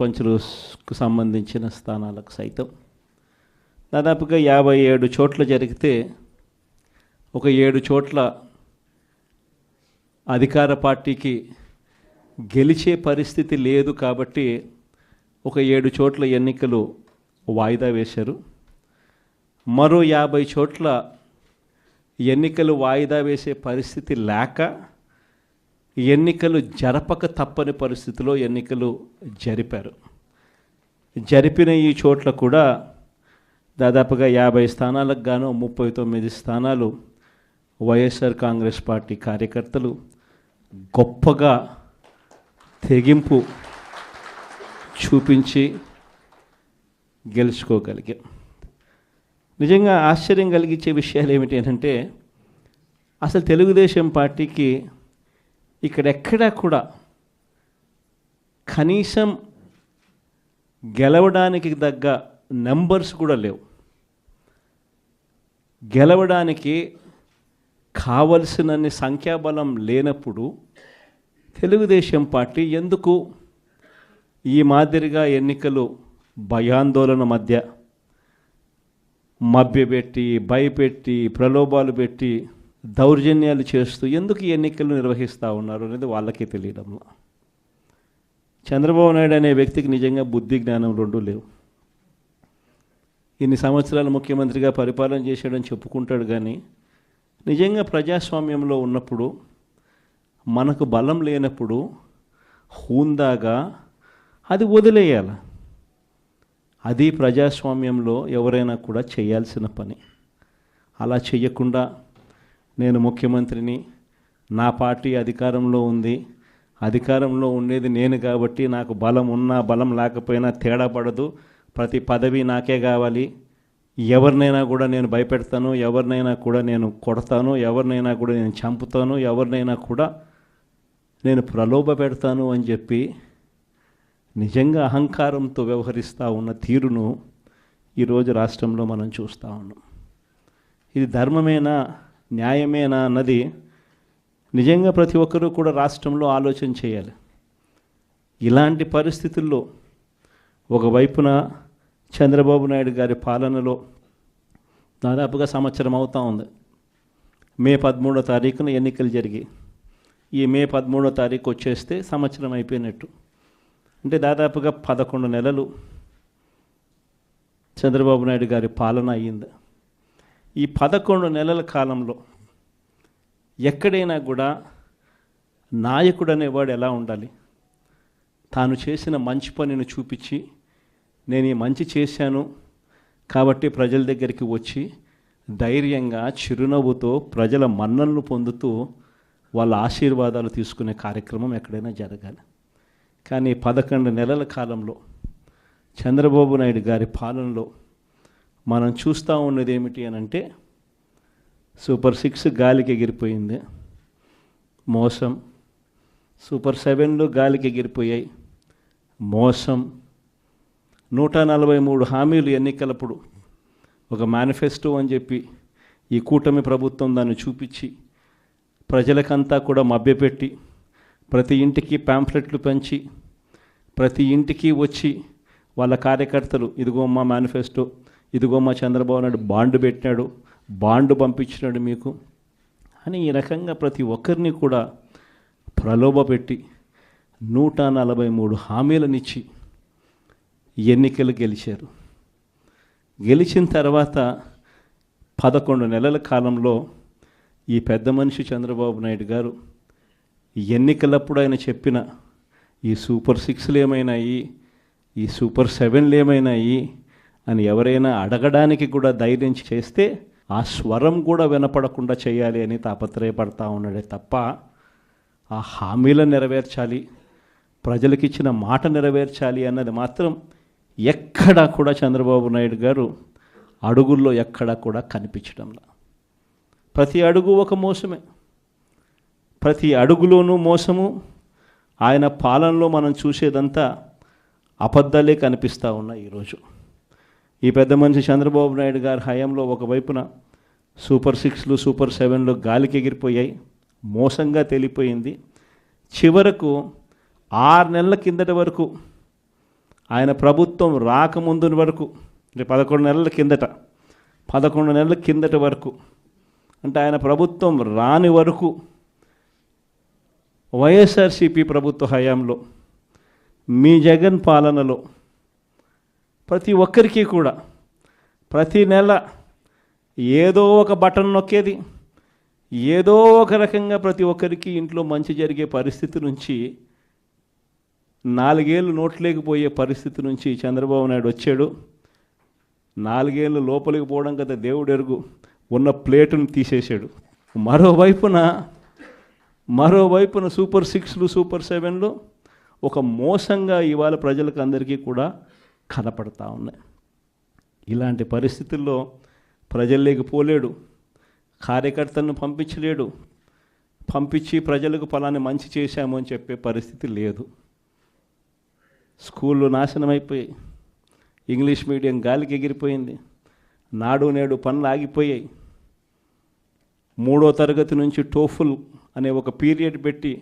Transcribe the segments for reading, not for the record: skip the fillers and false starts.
పంచులకు సంబంధించిన స్థానాలకు సైతం దాదాపుగా 57 చోట్ల జరిగితే ఒక 7 చోట్ల అధికార పార్టీకి గెలిచే పరిస్థితి లేదు కాబట్టి ఒక 7 చోట్ల ఎన్నికలు వాయిదా వేశారు. మరో 50 చోట్ల ఎన్నికలు వాయిదా వేసే పరిస్థితి లేక ఎన్నికలు జరపక తప్పని పరిస్థితిలో ఎన్నికలు జరిపారు. జరిపిన ఈ చోట్ల కూడా దాదాపుగా 50 స్థానాలకు గాను 39 స్థానాలు వైఎస్ఆర్ కాంగ్రెస్ పార్టీ కార్యకర్తలు గొప్పగా తెగింపు చూపించి గెలుచుకోగలిగాం. నిజంగా ఆశ్చర్యం కలిగించే విషయాలు ఏమిటి అంటే అసలు తెలుగుదేశం పార్టీకి ఇక్కడెక్కడా కూడా కనీసం గెలవడానికి తగ్గ నెంబర్స్ కూడా లేవు. గెలవడానికి కావలసినన్ని సంఖ్యాబలం లేనప్పుడు తెలుగుదేశం పార్టీ ఎందుకు ఈ మాదిరిగా ఎన్నికలు భయాందోళన మధ్య మభ్యపెట్టి భయపెట్టి ప్రలోభాలు పెట్టి దౌర్జన్యాలు చేస్తూ ఎందుకు ఈ ఎన్నికలు నిర్వహిస్తూ ఉన్నారు అనేది వాళ్ళకే తెలియడంలో. చంద్రబాబు నాయుడు అనే వ్యక్తికి నిజంగా బుద్ధి జ్ఞానం రెండూ లేవు. ఇన్ని సంవత్సరాలు ముఖ్యమంత్రిగా పరిపాలన చేశాడని చెప్పుకుంటాడు కానీ నిజంగా ప్రజాస్వామ్యంలో ఉన్నప్పుడు మనకు బలం లేనప్పుడు హూందాగా అది వదిలేయాలి. అది ప్రజాస్వామ్యంలో ఎవరైనా కూడా చేయాల్సిన పని. అలా చేయకుండా నేను ముఖ్యమంత్రిని, నా పార్టీ అధికారంలో ఉంది, అధికారంలో ఉండేది నేను కాబట్టి నాకు బలం ఉన్నా బలం లేకపోయినా తేడా పడదు, ప్రతి పదవి నాకే కావాలి, ఎవరినైనా కూడా నేను భయపెడతాను, ఎవరినైనా కూడా నేను కొడతాను, ఎవరినైనా కూడా నేను చంపుతాను, ఎవరినైనా కూడా నేను ప్రలోభ పెడతాను అని చెప్పి నిజంగా అహంకారంతో వ్యవహరిస్తూ ఉన్న తీరును ఈరోజు రాష్ట్రంలో మనం చూస్తూ ఉన్నాం. ఇది ధర్మమేనా, న్యాయమేనా అన్నది నిజంగా ప్రతి ఒక్కరూ కూడా రాష్ట్రంలో ఆలోచన చేయాలి. ఇలాంటి పరిస్థితుల్లో ఒకవైపున చంద్రబాబు నాయుడు గారి పాలనలో దాదాపుగా సంవత్సరం అవుతూ ఉంది. మే 13వ తారీఖున ఎన్నికలు జరిగాయి. ఈ మే 13వ తారీఖు వచ్చేస్తే సంవత్సరం అయిపోయినట్టు. అంటే దాదాపుగా 11 నెలలు చంద్రబాబు నాయుడు గారి పాలన అయ్యింది. ఈ 11 నెలల కాలంలో ఎక్కడైనా కూడా నాయకుడు అనేవాడు ఎలా ఉండాలి? తాను చేసిన మంచి పనిని చూపించి నేను ఈ మంచి చేశాను కాబట్టి ప్రజల దగ్గరికి వచ్చి ధైర్యంగా చిరునవ్వుతో ప్రజల మన్ననలు పొందుతూ వాళ్ళ ఆశీర్వాదాలు తీసుకునే కార్యక్రమం ఎక్కడైనా జరగాలి. కానీ 11 నెలల కాలంలో చంద్రబాబు నాయుడు గారి పాలనలో మనం చూస్తూ ఉన్నది ఏమిటి అని అంటే సూపర్ 6 గాలికి ఎగిరిపోయింది, మోసం. సూపర్ 7లు గాలికి ఎగిరిపోయాయి, మోసం. 143 హామీలు ఎన్నికలప్పుడు ఒక మేనిఫెస్టో అని చెప్పి ఈ కూటమి ప్రభుత్వం దాన్ని చూపించి ప్రజలకంతా కూడా మభ్యపెట్టి ప్రతి ఇంటికి ప్యాంఫ్లెట్లు పంచి ప్రతి ఇంటికి వచ్చి వాళ్ళ కార్యకర్తలు ఇదిగో మా మేనిఫెస్టో, ఇదిగో మా చంద్రబాబు నాయుడు బాండ్ పెట్టినాడు, బాండ్ పంపించినాడు మీకు అని ఈ రకంగా ప్రతి ఒక్కరిని కూడా ప్రలోభపెట్టి 143 హామీలనిచ్చి ఎన్నికలు గెలిచారు. గెలిచిన తర్వాత 11 నెలల కాలంలో ఈ పెద్ద మనిషి చంద్రబాబు నాయుడు గారు ఎన్నికలప్పుడు ఆయన చెప్పిన ఈ సూపర్ 6లు ఏమైనాయి, ఈ సూపర్ 7లు ఏమైనాయి అని ఎవరైనా అడగడానికి కూడా ధైర్యం చేస్తే ఆ స్వరం కూడా వినపడకుండా చేయాలి అని తాపత్రయపడతా ఉన్నాడే తప్ప ఆ హామీలను నెరవేర్చాలి, ప్రజలకు ఇచ్చిన మాట నెరవేర్చాలి అన్నది మాత్రం ఎక్కడా కూడా చంద్రబాబు నాయుడు గారు అడుగుల్లో ఎక్కడా కూడా కనిపించడంలా. ప్రతి అడుగు ఒక మోసమే, ప్రతి అడుగులోనూ మోసము. ఆయన పాలనలో మనం చూసేదంతా అబద్ధాలే కనిపిస్తూ ఉన్నాయి. ఈరోజు ఈ పెద్ద మనిషి చంద్రబాబు నాయుడు గారి హయాంలో ఒకవైపున సూపర్ 6లు సూపర్ 7లు గాలికి ఎగిరిపోయాయి, మోసంగా తెలిపోయింది. చివరకు 6 నెలల కిందటి వరకు ఆయన ప్రభుత్వం రాకముందు వరకు అంటే 11 నెలల కిందట వరకు అంటే ఆయన ప్రభుత్వం రాని వరకు వైఎస్ఆర్సీపీ ప్రభుత్వ హయాంలో మీ జగన్ పాలనలో ప్రతి ఒక్కరికి కూడా ప్రతి నెల ఏదో ఒక బటన్ నొక్కేది, ఏదో ఒక రకంగా ప్రతి ఒక్కరికి ఇంట్లో మంచి జరిగే పరిస్థితి నుంచి 4 ఏళ్ళు నోట్లేకపోయే పరిస్థితి నుంచి చంద్రబాబు నాయుడు వచ్చాడు. 4 ఏళ్ళు లోపలికి పోవడం కదా దేవుడు ఎరుగు, ఉన్న ప్లేటును తీసేశాడు. మరోవైపున సూపర్ 6లు సూపర్ 7లు ఒక మోసంగా ఇవాళ ప్రజలకు అందరికీ కూడా కనపడతా ఉన్నాయి. ఇలాంటి పరిస్థితుల్లో ప్రజల్లోకి పోలేడు, కార్యకర్తలను పంపించలేడు, పంపించి ప్రజలకు ఫలాన్ని మంచి చేశాము అని చెప్పే పరిస్థితి లేదు. స్కూళ్ళు నాశనం అయిపోయాయి, ఇంగ్లీష్ మీడియం గాలికి ఎగిరిపోయింది, నాడు నేడు పనులు ఆగిపోయాయి. 3వ తరగతి నుంచి టోఫుల్ అనే ఒక పీరియడ్ పెట్టి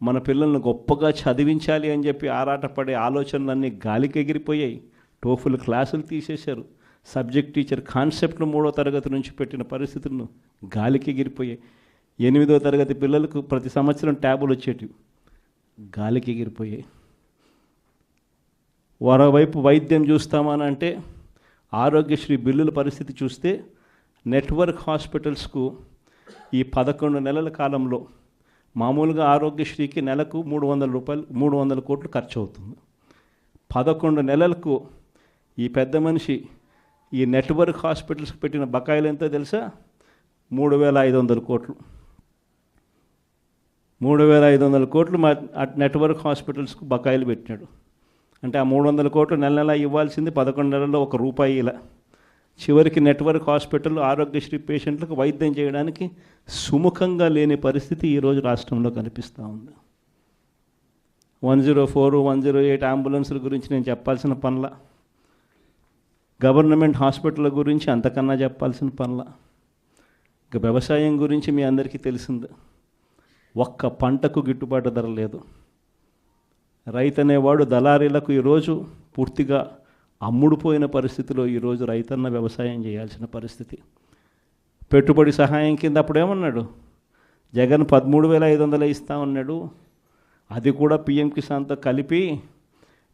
మన పిల్లల్ని గొప్పగా చదివించాలి అని చెప్పి ఆరాటపడే ఆలోచనలన్నీ గాలికి ఎగిరిపోయాయి. టోఫుల్ క్లాసులు తీసేశారు. సబ్జెక్ట్ టీచర్ కాన్సెప్ట్ను 3వ తరగతి నుంచి పెట్టిన పరిస్థితులను గాలికి ఎగిరిపోయాయి. 8వ తరగతి పిల్లలకు ప్రతి సంవత్సరం ట్యాబులు వచ్చేటివి, గాలికి ఎగిరిపోయాయి. మరోవైపు వైద్యం చూస్తామనంటే ఆరోగ్యశ్రీ బిల్లుల పరిస్థితి చూస్తే నెట్వర్క్ హాస్పిటల్స్కు ఈ 11 నెలల కాలంలో మామూలుగా ఆరోగ్యశ్రీకి నెలకు 300 కోట్లు ఖర్చు అవుతుంది. 11 నెలలకు ఈ పెద్ద మనిషి ఈ నెట్వర్క్ హాస్పిటల్స్కి పెట్టిన బకాయిలు ఎంతో తెలుసా? 3,500 కోట్లు. 3,500 కోట్లు మా నెట్వర్క్ హాస్పిటల్స్కు బకాయిలు పెట్టినాడు. అంటే ఆ 300 కోట్లు నెల ఇవ్వాల్సింది 11 నెలల్లో ₹1 ఇలా. చివరికి నెట్వర్క్ హాస్పిటల్ ఆరోగ్యశ్రీ పేషెంట్లకు వైద్యం చేయడానికి సుముఖంగా లేని పరిస్థితి ఈరోజు రాష్ట్రంలో కనిపిస్తూ ఉంది. 104, 108 అంబులెన్సుల గురించి నేను చెప్పాల్సిన పనుల, గవర్నమెంట్ హాస్పిటల్ గురించి అంతకన్నా చెప్పాల్సిన పనుల, ఇక వ్యవసాయం గురించి మీ అందరికీ తెలిసింది. ఒక్క పంటకు గిట్టుబాటు ధర లేదు. రైతు అనేవాడు దళారీలకు ఈరోజు పూర్తిగా అమ్ముడుపోయిన పరిస్థితిలో ఈరోజు రైతన్న వ్యవసాయం చేయాల్సిన పరిస్థితి. పెట్టుబడి సహాయం కింద అప్పుడు ఏమన్నాడు జగన్? 13,500 ఇస్తామన్నాడు. అది కూడా పిఎం కిసాన్తో కలిపి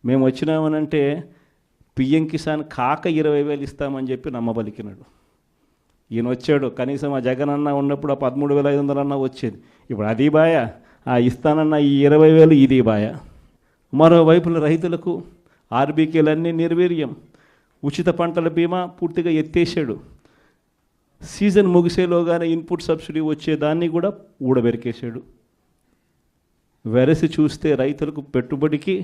మేము వచ్చినామనంటే పిఎం కిసాన్ కాక 20,000 ఇస్తామని చెప్పి నమ్మబలికినాడు. ఈయన వచ్చాడు, కనీసం ఆ జగన్ అన్న ఉన్నప్పుడు ఆ 13,500 అన్న వచ్చేది. ఇప్పుడు అది బాయ, ఆ ఇస్తానన్న ఈ 20,000 ఇది బాయ. మరోవైపున రైతులకు ఆర్బీకేలన్నీ నిర్వీర్యం. ఉచిత పంటల బీమా పూర్తిగా ఎత్తేసాడు. సీజన్ ముగిసేలోగానే ఇన్పుట్ సబ్సిడీ వచ్చేదాన్ని కూడా ఊడబెరికేశాడు. వెరసి చూస్తే రైతులకు పెట్టుబడికి